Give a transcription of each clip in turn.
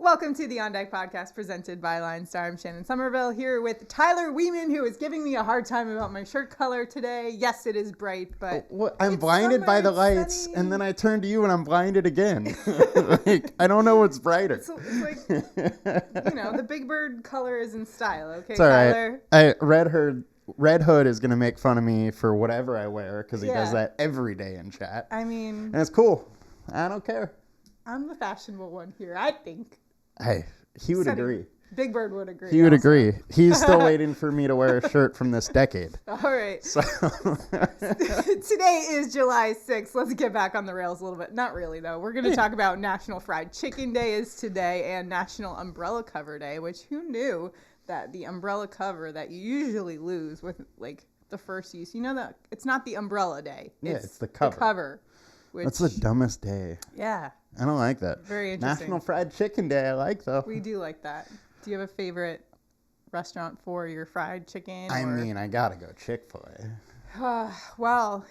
Welcome to the On Deck podcast presented by LineStar. I'm Shannon Sommerville here with Tyler Wiemann, who is giving me a hard time about my shirt color today. Yes, it is bright, but I'm blinded by the lights, sunny. And then I turn to you and I'm blinded again. I don't know what's brighter. It's like, the Big Bird color is in style, okay, it's all Tyler? Right. Red Hood is going to make fun of me for whatever I wear because he does that every day in chat. I mean... And it's cool. I don't care. I'm the fashionable one here, I think. Hey, he would agree. Big Bird would agree. He would agree. He's still waiting for me to wear a shirt from this decade. All right. So Today is July 6th. Let's get back on the rails a little bit. Not really, though. We're going to talk about National Fried Chicken Day is today and National Umbrella Cover Day, which who knew that the umbrella cover that you usually lose with, like, the first use. You know that it's not the umbrella day. It's the cover. The cover. That's the dumbest day. Yeah. I don't like that. Very interesting. National Fried Chicken Day, I like, though. We do like that. Do you have a favorite restaurant for your fried chicken? I mean, I got to go Chick-fil-A. Well,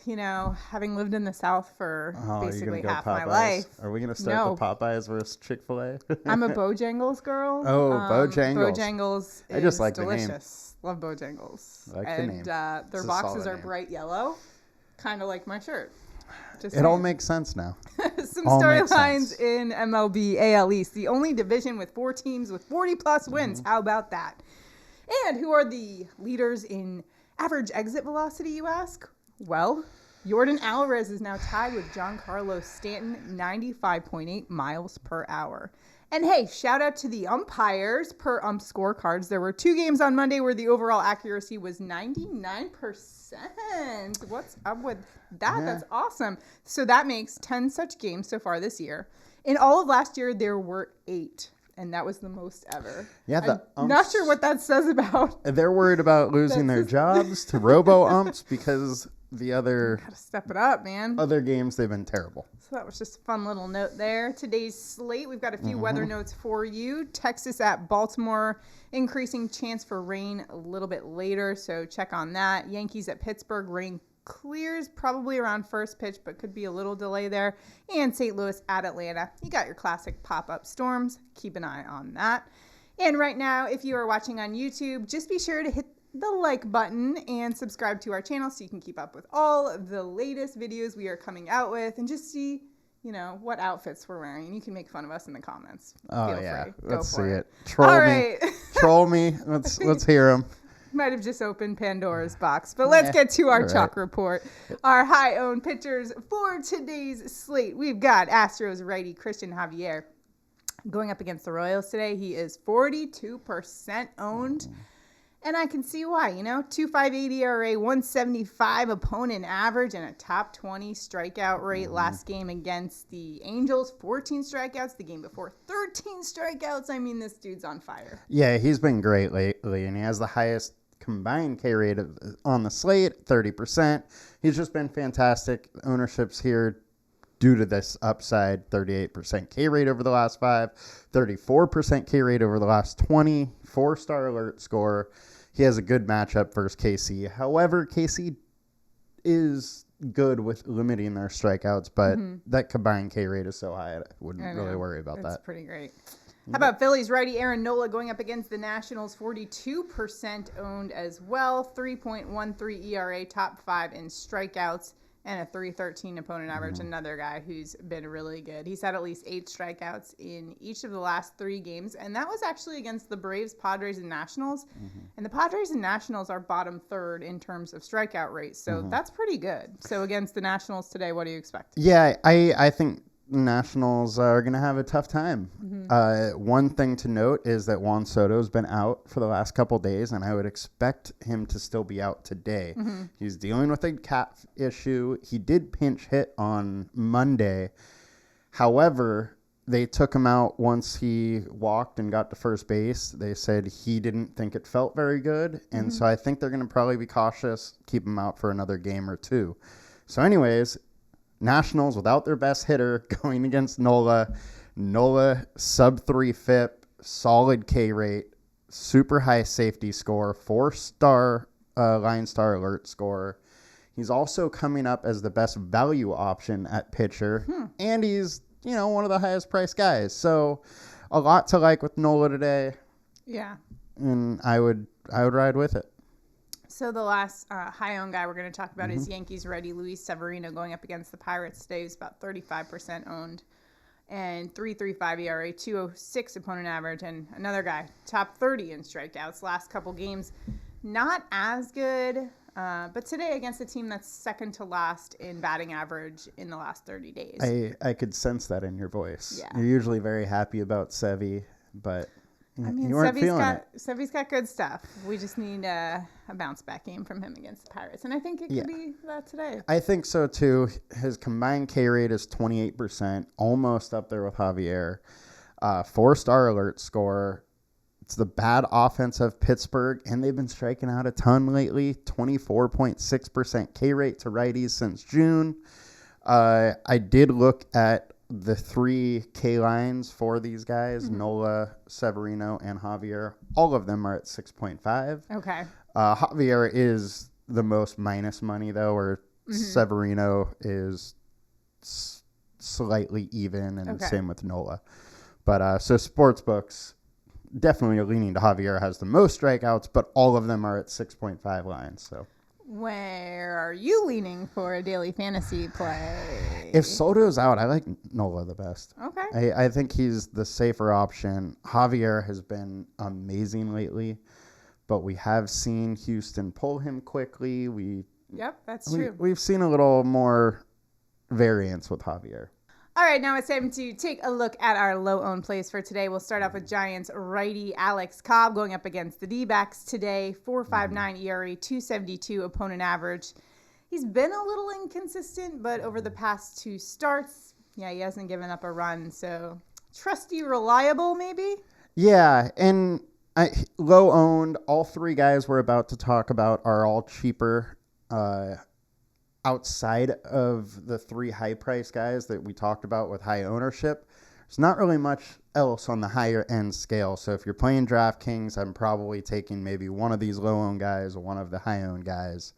having lived in the South for basically half my life. Are we going to start the Popeyes versus Chick-fil-A? I'm a Bojangles girl. Oh, Bojangles. Bojangles I just like delicious. The name. Love Bojangles. I like the name. Their boxes are bright yellow, kind of like my shirt. It all makes sense now. Some storylines in MLB AL East. The only division with 4 teams with 40-plus wins. How about that? And who are the leaders in average exit velocity, you ask? Well, Yordan Alvarez is now tied with Giancarlo Stanton, 95.8 miles per hour. And hey, shout out to the umpires per ump scorecards. There were 2 games on Monday where the overall accuracy was 99%. What's up with that? Yeah. That's awesome. So that makes 10 such games so far this year. In all of last year, there were 8. And that was the most ever. Yeah, I'm not sure what that says about. They're worried about losing their jobs to robo-umps because the other... Gotta step it up, man. Other games, they've been terrible. So that was just a fun little note there. Today's slate, we've got a few weather notes for you. Texas at Baltimore, increasing chance for rain a little bit later, so check on that. Yankees at Pittsburgh, rain clears probably around first pitch, but could be a little delay there. And St. Louis at Atlanta. You got your classic pop-up storms. Keep an eye on that. And right now, if you are watching on YouTube, just be sure to hit the like button and subscribe to our channel so you can keep up with all of the latest videos we are coming out with and just see, what outfits we're wearing. And you can make fun of us in the comments. Oh, Feel yeah. free. Let's see it. Troll me. Troll me. Let's hear them. Might have just opened Pandora's box, but let's get to our chalk report. Our high-owned pitchers for today's slate. We've got Astros righty Christian Javier going up against the Royals today. He is 42% owned, and I can see why. 2.58 ERA, 175 opponent average, and a top 20 strikeout rate. Last game against the Angels, 14 strikeouts. The game before, 13 strikeouts. I mean, this dude's on fire. Yeah, he's been great lately, and he has the highest combined K rate on the slate, 30%. He's just been fantastic. Ownership's here due to this upside, 38% K rate over the last 5, 34% K rate over the last 20, 4-star alert score. He has a good matchup versus KC. However, KC is good with limiting their strikeouts, but that combined K rate is so high, I wouldn't really worry about that. That's pretty great. How about Phillies righty Aaron Nola going up against the Nationals, 42% owned as well, 3.13 ERA, top 5 in strikeouts, and a 3.13 opponent average. Another guy who's been really good. He's had at least 8 strikeouts in each of the last 3 games, and that was actually against the Braves, Padres, and Nationals. And the Padres and Nationals are bottom 3rd in terms of strikeout rate, so that's pretty good. So against the Nationals today, what do you expect? Yeah, I think Nationals are going to have a tough time. One thing to note is that Juan Soto's been out for the last couple days, and I would expect him to still be out today. He's dealing with a calf issue. He did pinch hit on Monday. However, they took him out once he walked and got to first base. They said he didn't think it felt very good, and so I think they're going to probably be cautious, keep him out for another game or 2. So anyways, Nationals without their best hitter going against Nola. Nola sub 3 FIP, solid K rate, super high safety score, 4-star LineStar alert score. He's also coming up as the best value option at pitcher, and he's one of the highest priced guys. So a lot to like with Nola today. Yeah. And I would ride with it. So the last high-owned guy we're going to talk about is Yankees righty Luis Severino going up against the Pirates today. He's about 35% owned. And 3.35 ERA, 2.06 opponent average. And another guy, top 30 in strikeouts. Last couple games, not as good. But today against a team that's second to last in batting average in the last 30 days. I could sense that in your voice. Yeah. You're usually very happy about Sevy, but you weren't feeling it. Sevy's got good stuff. We just need a bounce back game from him against the Pirates. And I think it could be that today. I think so too. His combined K rate is 28%, almost up there with Javier. 4-star alert score. It's the bad offense of Pittsburgh, and they've been striking out a ton lately. 24.6% K rate to righties since June. I did look at the 3 K lines for these guys, Nola, Severino, and Javier. All of them are at 6.5. Okay. Javier is the most minus money, though, where Severino is slightly even, and same with Nola. But so sportsbooks definitely are leaning to Javier has the most strikeouts, but all of them are at 6.5 lines. So where are you leaning for a daily fantasy play? If Soto's out, I like Nola the best. Okay. I think he's the safer option. Javier has been amazing lately, but we have seen Houston pull him quickly. Yep, that's true. We've seen a little more variance with Javier. All right, now it's time to take a look at our low-owned plays for today. We'll start off with Giants righty Alex Cobb going up against the D-backs today. 4.59 ERA, 2.72 opponent average. He's been a little inconsistent, but over the past 2 starts, he hasn't given up a run. So trusty, reliable, maybe? Yeah, and low-owned. All 3 guys we're about to talk about are all cheaper. Outside of the 3 high-price guys that we talked about with high ownership, there's not really much else on the higher-end scale. So if you're playing DraftKings, I'm probably taking maybe one of these low-owned guys or one of the high-owned guys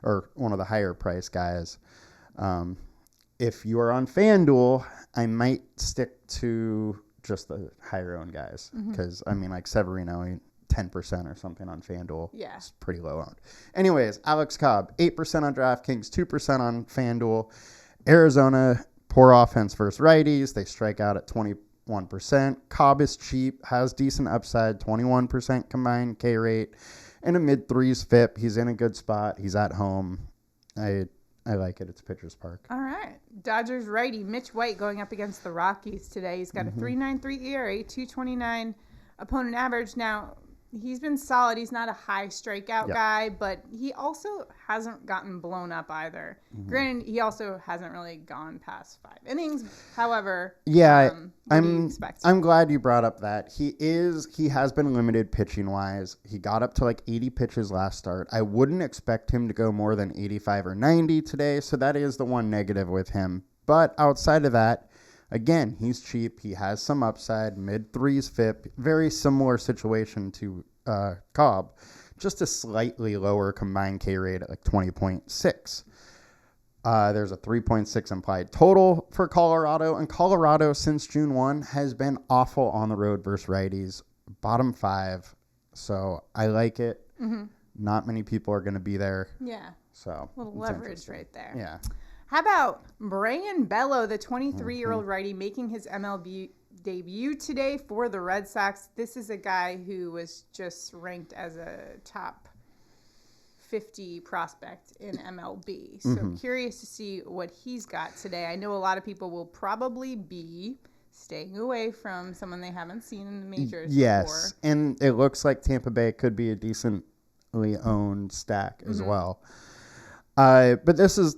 or one of the higher-price guys. If you are on FanDuel, I might stick to just the higher-owned guys because, like Severino, 10% or something on FanDuel. Yeah. It's pretty low owned. Anyways, Alex Cobb, 8% on DraftKings, 2% on FanDuel. Arizona, poor offense versus righties. They strike out at 21%. Cobb is cheap, has decent upside, 21% combined K rate, and a mid-3s FIP. He's in a good spot. He's at home. I like it. It's Pitcher's Park. All right. Dodgers righty Mitch White going up against the Rockies today. He's got a 3.93 ERA, 2.29 opponent average. Now, he's been solid. He's not a high strikeout guy, but he also hasn't gotten blown up either. Granted, he also hasn't really gone past 5 innings. However, I'm glad you brought up that. He has been limited pitching wise. He got up to like 80 pitches last start. I wouldn't expect him to go more than 85 or 90 today, so that is the one negative with him. But outside of that, again, he's cheap. He has some upside, mid-3s FIP. Very similar situation to Cobb. Just a slightly lower combined K rate at like 20.6. There's a 3.6 implied total for Colorado. And Colorado, since June 1, has been awful on the road versus righties. Bottom 5. So I like it. Not many people are going to be there. Yeah. So a little leverage right there. Yeah. How about Brayan Bello, the 23-year-old righty, making his MLB debut today for the Red Sox? This is a guy who was just ranked as a top 50 prospect in MLB. So curious to see what he's got today. I know a lot of people will probably be staying away from someone they haven't seen in the majors before. And it looks like Tampa Bay could be a decently owned stack as well. But this is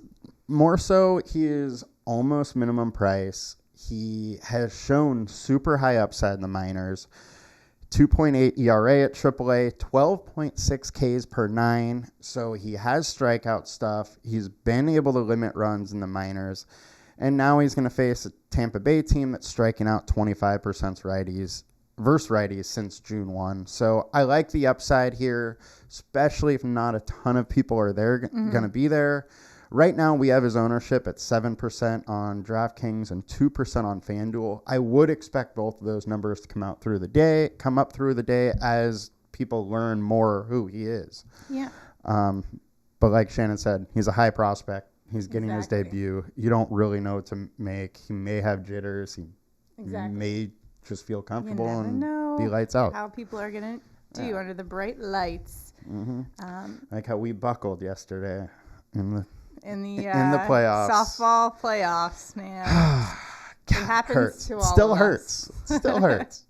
more so, he is almost minimum price. He has shown super high upside in the minors. 2.8 ERA at AAA, 12.6 Ks per 9. So he has strikeout stuff. He's been able to limit runs in the minors. And now he's going to face a Tampa Bay team that's striking out 25% versus righties since June 1. So I like the upside here, especially if not a ton of people are there going to be there. Right now, we have his ownership at 7% on DraftKings and 2% on FanDuel. I would expect both of those numbers to come up through the day as people learn more who he is. Yeah. But like Shannon said, he's a high prospect. He's getting his debut. You don't really know what to make. He may have jitters. He may just feel comfortable and be lights out. How people are going to do under the bright lights. Like how we buckled yesterday in the playoffs. Softball playoffs, man. It happens to all Still of hurts. us. Still hurts.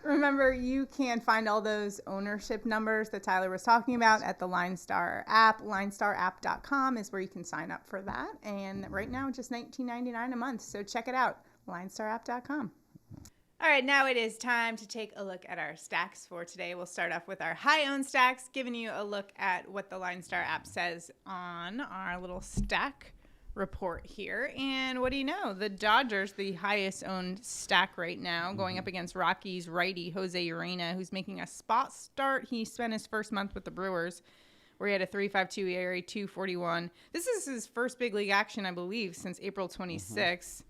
Remember, you can find all those ownership numbers that Tyler was talking about at the LineStar app. LineStarApp.com is where you can sign up for that. And right now, just $19.99 a month. So check it out, LineStarApp.com. All right, now it is time to take a look at our stacks for today. We'll start off with our high-owned stacks, giving you a look at what the LineStar app says on our little stack report here. And what do you know? The Dodgers, the highest owned stack right now, going up against Rockies righty Jose Urena, who's making a spot start. He spent his first month with the Brewers, where he had a 3.52 ERA, 2.41. This is his first big league action, I believe, since April 26th.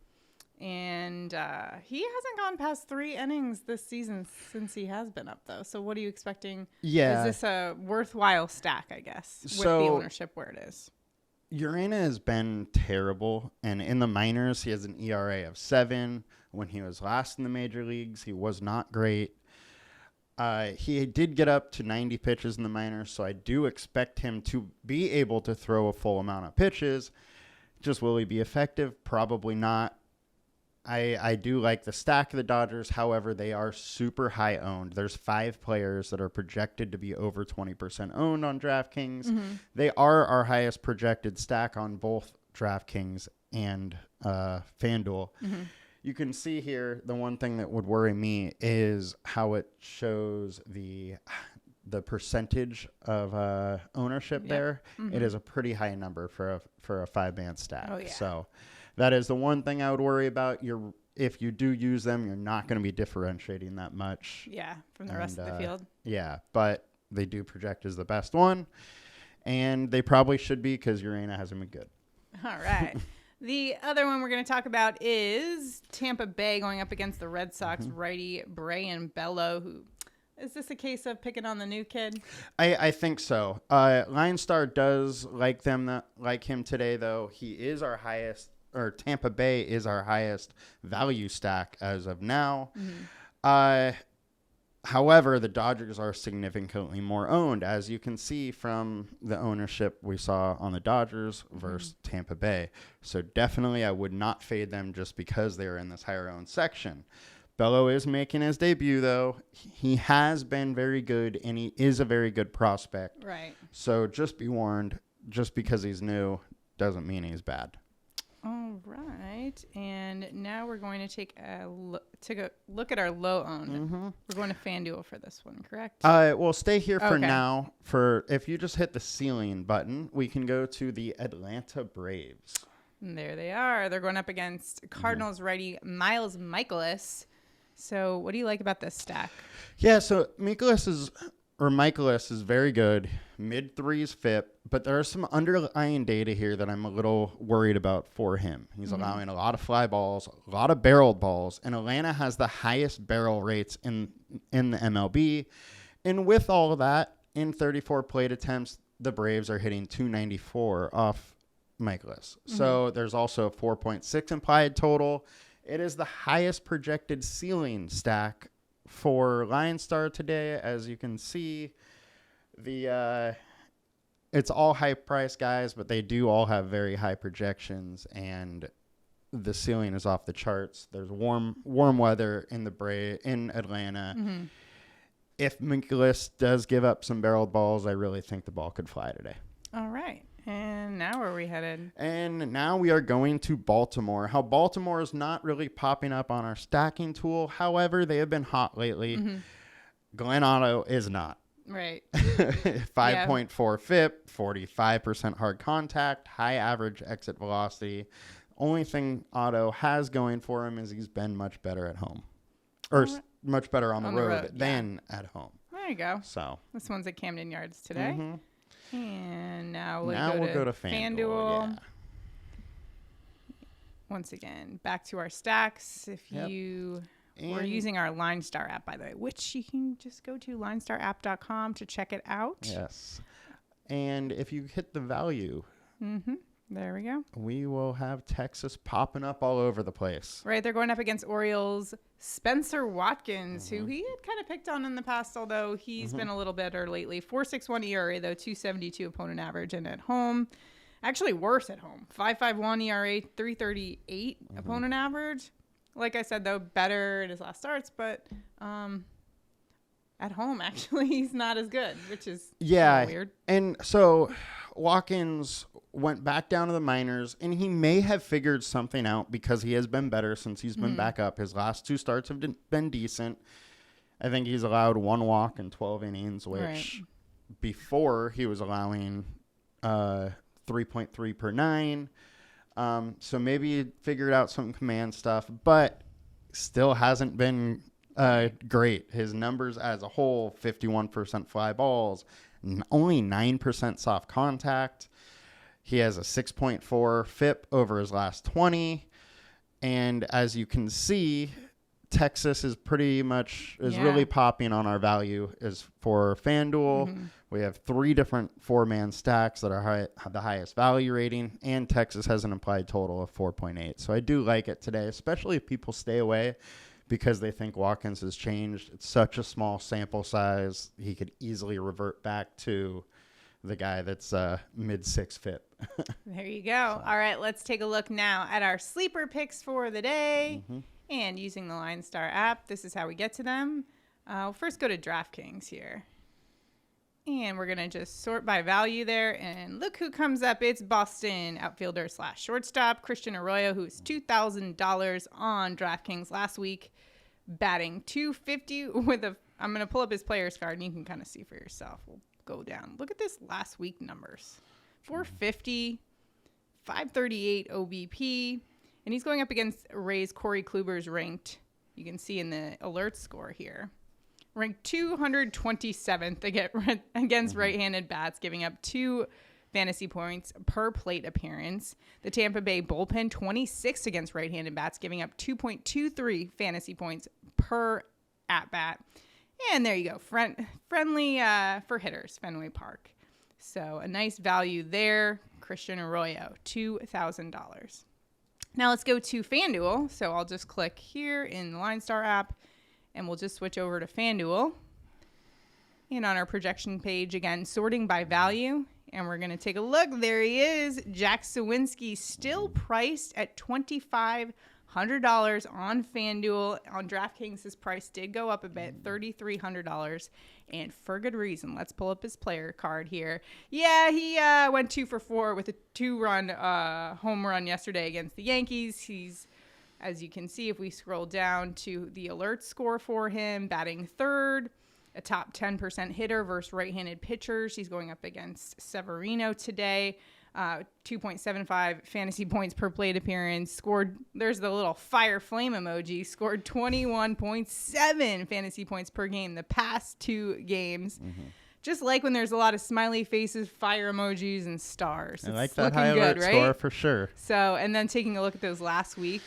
And he hasn't gone past 3 innings this season since he has been up, though. So what are you expecting? Yeah. Is this a worthwhile stack, I guess, with the ownership where it is? Urena has been terrible, and in the minors, he has an ERA of 7. When he was last in the major leagues, he was not great. He did get up to 90 pitches in the minors, so I do expect him to be able to throw a full amount of pitches. Just will he be effective? Probably not. I do like the stack of the Dodgers. However, they are super high owned. There's 5 players that are projected to be over 20% owned on DraftKings. They are our highest projected stack on both DraftKings and FanDuel. You can see here, the one thing that would worry me is how it shows the percentage of ownership there. It is a pretty high number for a 5-man stack. Oh, yeah. So that is the one thing I would worry about. If you do use them, you're not going to be differentiating that much. Yeah, from the rest of the field. Yeah, but they do project as the best one, and they probably should be because Urena hasn't been good. All right. The other one we're going to talk about is Tampa Bay going up against the Red Sox righty Brayan Bello, who... Is this a case of picking on the new kid? I think so. LineStar does like him today, though. He is our highest, or Tampa Bay is our highest value stack as of now. However, the Dodgers are significantly more owned, as you can see from the ownership we saw on the Dodgers versus Tampa Bay. So definitely I would not fade them just because they're in this higher owned section. Bello is making his debut, though. He has been very good, and he is a very good prospect. Right. So just be warned, just because he's new doesn't mean he's bad. All right. And now we're going to take a look at our low-owned. We're going to FanDuel for this one, correct? We'll stay here for now. If you just hit the ceiling button, we can go to the Atlanta Braves. And there they are. They're going up against Cardinals righty Miles Mikolas. So what do you like about this stack? Yeah, so Mikolas is very good, mid-3s FIP, but there are some underlying data here that I'm a little worried about for him. He's allowing a lot of fly balls, a lot of barreled balls, and Atlanta has the highest barrel rates in the MLB. And with all of that, in 34 plate attempts, the Braves are hitting 294 off Mikolas. So there's also a 4.6 implied total. It is the highest projected ceiling stack for LineStar today. As you can see, it's all high price guys, but they do all have very high projections, and the ceiling is off the charts. There's warm weather in Atlanta. If Mikolas does give up some barreled balls, I really think the ball could fly today. All right. And now where are we headed? And now we are going to Baltimore. How Baltimore is not really popping up on our stacking tool. However, they have been hot lately. Glenn Otto is not. Right. 5.4 FIP, 45% hard contact, high average exit velocity. Only thing Otto has going for him is he's been much better at home. Or much better on the road than at home. There you go. So this one's at Camden Yards today. And now we'll go to FanDuel. Yeah. Once again, back to our stacks. If you were using our LineStar app, by the way, which you can just go to linestarapp.com to check it out. Yes. And if you hit the value, there we go. We will have Texas popping up all over the place. Right. They're going up against Orioles' Spencer Watkins, who he had kind of picked on in the past, although he's been a little better lately. 4.61 ERA, though, 2.72 opponent average. And at home, actually worse at home. 5.51 ERA, 3.38 opponent average. Like I said, though, better in his last starts, but at home, actually, he's not as good, which is weird. And so Watkins went back down to the minors, and he may have figured something out because he has been better since he's been back up. His last 2 starts have been decent. I think he's allowed 1 walk in 12 innings, which before he was allowing 3.3 per 9. So maybe he figured out some command stuff, but still hasn't been great. His numbers as a whole, 51% fly balls, only 9% soft contact. He has a 6.4 FIP over his last 20. And as you can see, Texas is really popping on our value is for FanDuel. We have 3 different 4-man stacks that are the highest value rating, and Texas has an implied total of 4.8. So I do like it today, especially if people stay away because they think Watkins has changed. It's such a small sample size. He could easily revert back to the guy that's mid-6 FIP. There you go. So. All right, let's take a look now at our sleeper picks for the day. And using the LineStar app, this is how we get to them. We'll first go to DraftKings here. And we're going to just sort by value there. And look who comes up. It's Boston outfielder / shortstop, Christian Arroyo, who's $2,000 on DraftKings last week, batting .250 with I'm going to pull up his players card, and you can kind of see for yourself. We'll go down. Look at this last week numbers. 450, 538 OBP. And he's going up against Rays Corey Kluber's ranked, you can see in the alert score here, ranked 227th against right-handed bats, giving up 2 fantasy points per plate appearance. The Tampa Bay bullpen, 26th against right-handed bats, giving up 2.23 fantasy points per at-bat. And there you go, friendly for hitters, Fenway Park. So a nice value there, Christian Arroyo, $2,000. Now let's go to FanDuel. So I'll just click here in the LineStar app, and we'll just switch over to FanDuel. And on our projection page, again, sorting by value. And we're going to take a look. There he is, Jack Sawinski, still priced at $2,500 on FanDuel. On DraftKings, his price did go up a bit, $3,300. And for good reason. Let's pull up his player card here. Yeah, he went 2 for 4 with a 2-run home run yesterday against the Yankees. He's, as you can see, if we scroll down to the alert score for him, batting 3rd, a top 10% hitter versus right-handed pitchers. He's going up against Severino today. 2.75 fantasy points per plate appearance. Scored, there's the little fire flame emoji, scored 21.7 fantasy points per game the past 2 games. Just like when there's a lot of smiley faces, fire emojis, and stars. I like that high alert score for sure. So, and then taking a look at those last week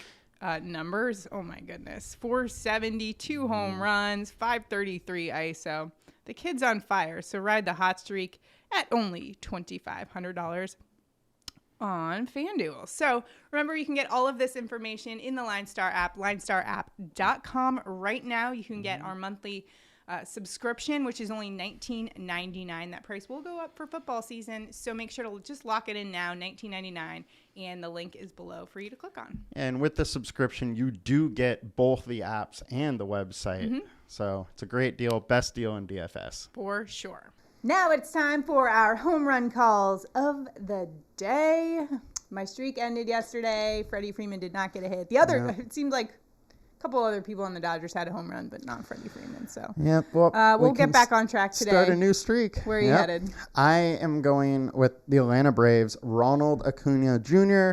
numbers, oh my goodness, 472 home runs, 533 ISO. The kid's on fire, so ride the hot streak at only $2,500 on FanDuel. So remember, you can get all of this information in the LineStar app, linestarapp.com. Right now, you can get our monthly subscription, which is only $19.99. That price will go up for football season, so make sure to just lock it in now, $19.99, and the link is below for you to click on. And with the subscription, you do get both the apps and the website. So it's a great deal, best deal in DFS. For sure. Now it's time for our home run calls of the day. My streak ended yesterday. Freddie Freeman did not get a hit. It seemed like a couple other people on the Dodgers had a home run, but not Freddie Freeman. So we'll get back on track today. Start a new streak. Where are you headed? I am going with the Atlanta Braves, Ronald Acuna Jr.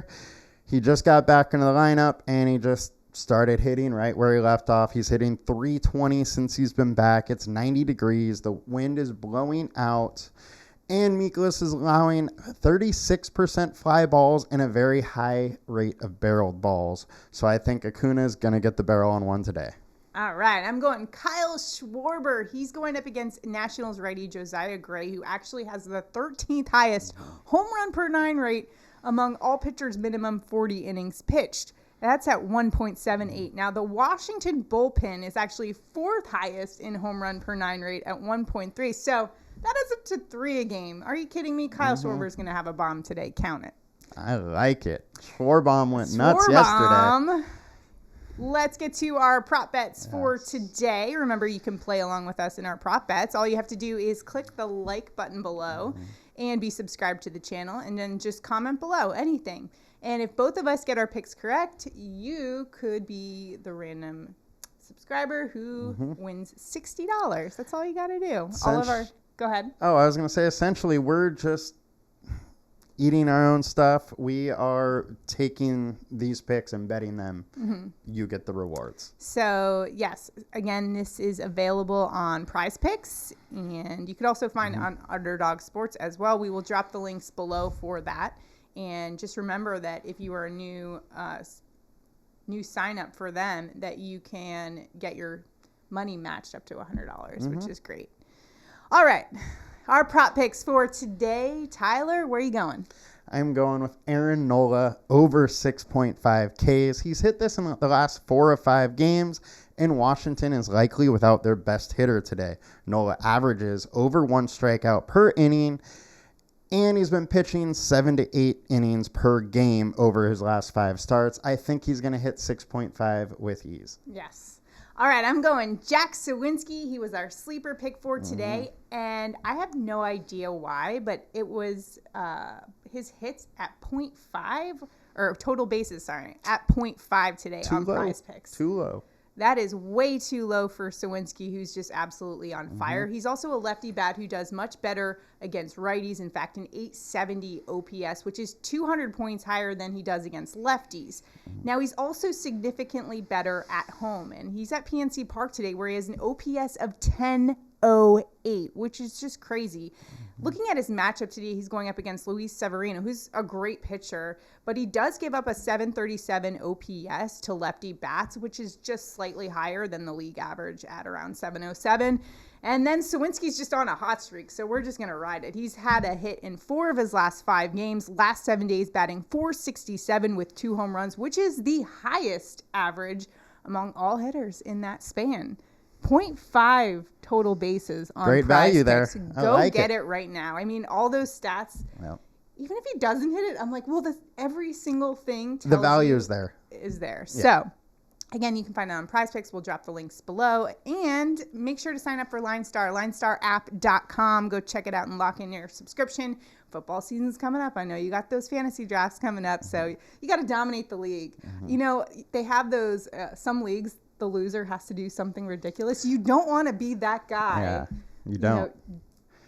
He just got back into the lineup, and he just started hitting right where he left off. He's hitting .320 since he's been back. It's 90 degrees. The wind is blowing out, And Mikolas is allowing 36% fly balls and a very high rate of barreled balls. So I think Acuna is going to get the barrel on one today. All right, I'm going Kyle Schwarber. He's going up against Nationals righty Josiah Gray, who actually has the 13th highest home run per 9 rate among all pitchers minimum 40 innings pitched. That's at 1.78. Now, the Washington bullpen is actually 4th highest in home run per 9 rate at 1.3. So that is up to 3 a game. Are you kidding me? Kyle Schwarber is going to have a bomb today. Count it. I like it. Schwarber went nuts yesterday. Let's get to our prop bets for today. Remember, you can play along with us in our prop bets. All you have to do is click the like button below and be subscribed to the channel, and then just comment below anything. And if both of us get our picks correct, you could be the random subscriber who wins $60. That's all you got to do. Go ahead. Oh, I was going to say, essentially, we're just eating our own stuff. We are taking these picks and betting them. You get the rewards. So, yes, again, this is available on Prize Picks, and you could also find it on Underdog Sports as well. We will drop the links below for that. And just remember that if you are a new sign up for them, that you can get your money matched up to $100, which is great. All right. Our prop picks for today. Tyler, where are you going? I'm going with Aaron Nola over 6.5 Ks. He's hit this in the last 4 or 5 games, and Washington is likely without their best hitter today. Nola averages over 1 strikeout per inning, and he's been pitching 7 to 8 innings per game over his last 5 starts. I think he's going to hit 6.5 with ease. Yes. All right, I'm going Jack Sawinski. He was our sleeper pick for today, and I have no idea why, but it was his hits at 0.5, or total bases, sorry, at 0.5 today on Prize Picks. Too low. That is way too low for Sawinski, who's just absolutely on fire. He's also a lefty bat who does much better against righties. In fact, an 870 OPS, which is 200 points higher than he does against lefties. Now, he's also significantly better at home, and he's at PNC Park today where he has an OPS of 1008, which is just crazy. Looking at his matchup today, he's going up against Luis Severino, who's a great pitcher, but he does give up a 737 OPS to lefty bats, which is just slightly higher than the league average at around 707. And then Sawinski's just on a hot streak, so we're just going to ride it. He's had a hit in 4 of his last 5 games, last 7 days batting .467 with 2 home runs, which is the highest average among all hitters in that span. 0.5 total bases on Great Prize value there. Picks. I Go like get it. it right now. I mean, all those stats, even if he doesn't hit it, I'm like, well, every single thing tells The value is there. Yeah. So, Again, you can find it on Prize Picks. We'll drop the links below. And make sure to sign up for LineStar, LineStarApp.com. Go check it out and lock in your subscription. Football season's coming up. I know you got those fantasy drafts coming up, so you got to dominate the league. Mm-hmm. You know, they have those, some leagues, the loser has to do something ridiculous. You don't want to be that guy. Yeah, you don't. You know,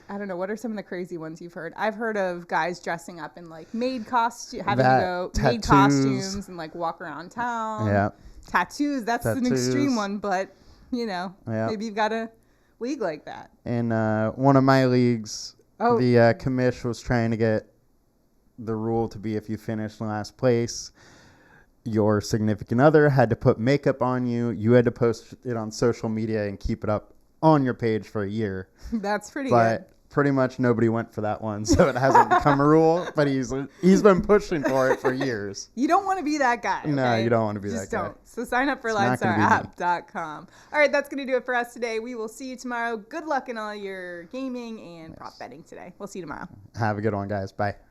I don't know. What are some of the crazy ones you've heard? I've heard of guys dressing up in like maid costumes, having to go maid costumes and like walk around town. Yeah. Tattoos. That's an extreme one, but you know, maybe you've got a league like that. In one of my leagues, the commish was trying to get the rule to be if you finished in last place, your significant other had to put makeup on you. You had to post it on social media and keep it up on your page for a year. That's pretty good. Pretty much nobody went for that one, so it hasn't become a rule, but he's been pushing for it for years. You don't want to be that guy. Okay? No, you don't want to be Just that guy. Don't. So sign up for LineStarApp.com. All right, that's going to do it for us today. We will see you tomorrow. Good luck in all your gaming and prop betting today. We'll see you tomorrow. Have a good one, guys. Bye.